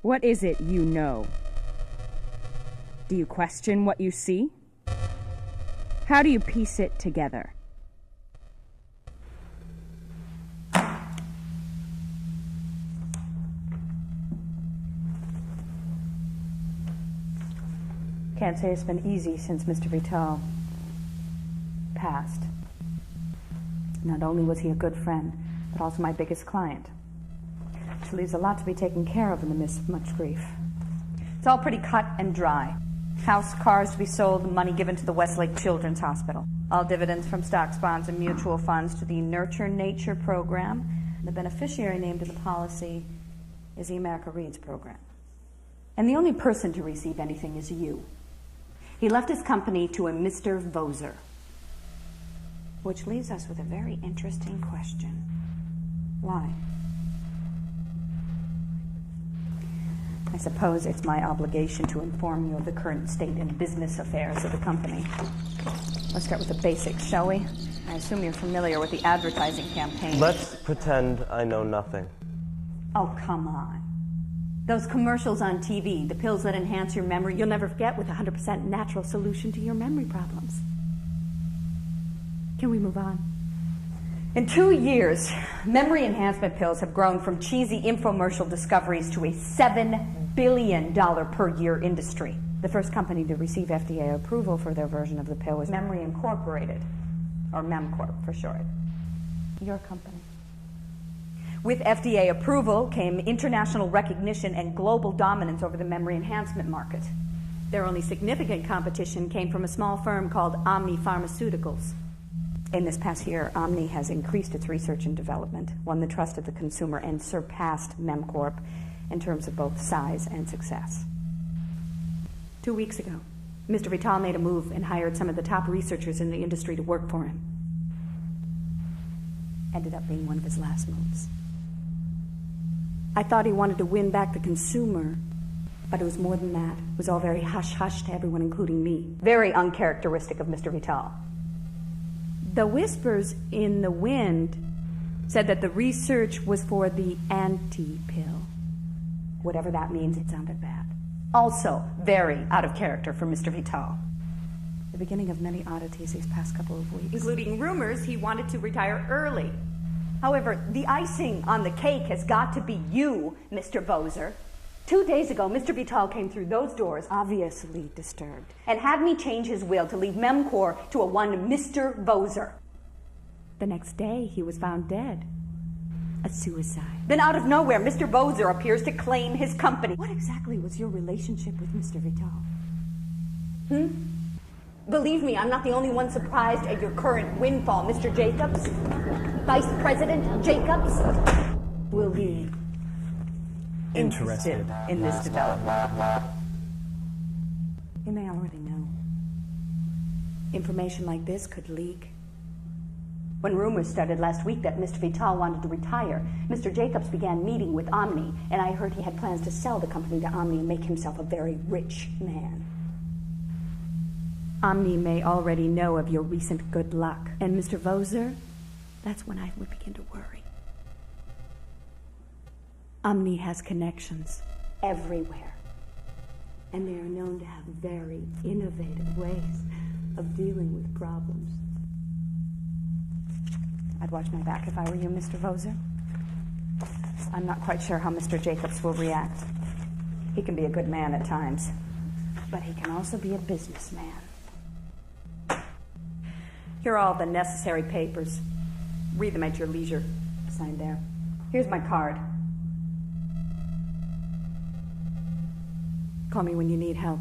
What is it you know? Do you question what you see? How do you piece it together? Can't say it's been easy since Mr. Vital passed. Not only was he a good friend, but also my biggest client. Which leaves a lot to be taken care of in the midst of much grief. It's all pretty cut and dry. House, cars to be sold, money given to the Westlake Children's Hospital. All dividends from stocks, bonds, and mutual funds to the Nurture Nature program. The beneficiary named in the policy is the America Reads program. And the only person to receive anything is you. He left his company to a Mr. Voser. Which leaves us with a very interesting question. Why? I suppose it's my obligation to inform you of the current state and business affairs of the company. Let's start with the basics, shall we? I assume you're familiar with the advertising campaign. Let's pretend I know nothing. Oh, come on. Those commercials on TV, the pills that enhance your memory, you'll never forget, with a 100% natural solution to your memory problems. Can we move on? In 2 years, memory enhancement pills have grown from cheesy infomercial discoveries to a $7 billion per year industry. The first company to receive FDA approval for their version of the pill was Memory Incorporated, or MemCorp for short. Your company. With FDA approval came international recognition and global dominance over the memory enhancement market. Their only significant competition came from a small firm called Omni Pharmaceuticals. In this past year, Omni has increased its research and development, won the trust of the consumer, and surpassed MemCorp in terms of both size and success. 2 weeks ago, Mr. Vital made a move and hired some of the top researchers in the industry to work for him. Ended up being one of his last moves. I thought he wanted to win back the consumer, but it was more than that. It was all very hush-hush to everyone, including me. Very uncharacteristic of Mr. Vital. The whispers in the wind said that the research was for the anti-pill. Whatever that means, it sounded bad. Also, very out of character for Mr. Vital. The beginning of many oddities these past couple of weeks. Including rumors he wanted to retire early. However, the icing on the cake has got to be you, Mr. Voser. 2 days ago, Mr. Vital came through those doors, obviously disturbed, and had me change his will to leave MemCorp to a one Mr. Voser. The next day, he was found dead. A suicide. Then out of nowhere, Mr. Voser appears to claim his company. What exactly was your relationship with Mr. Vital? Believe me, I'm not the only one surprised at your current windfall, Mr. Jacobs. Vice President Jacobs will be interested in this development. You may already know. Information like this could leak. When rumors started last week that Mr. Vital wanted to retire, Mr. Jacobs began meeting with Omni, and I heard he had plans to sell the company to Omni and make himself a very rich man. Omni may already know of your recent good luck, and Mr. Voser, that's when I would begin to worry. Omni has connections everywhere, and they are known to have very innovative ways of dealing with problems. I'd watch my back if I were you, Mr. Voser. I'm not quite sure how Mr. Jacobs will react. He can be a good man at times, but he can also be a businessman. Here are all the necessary papers. Read them at your leisure. Sign there. Here's my card. Call me when you need help.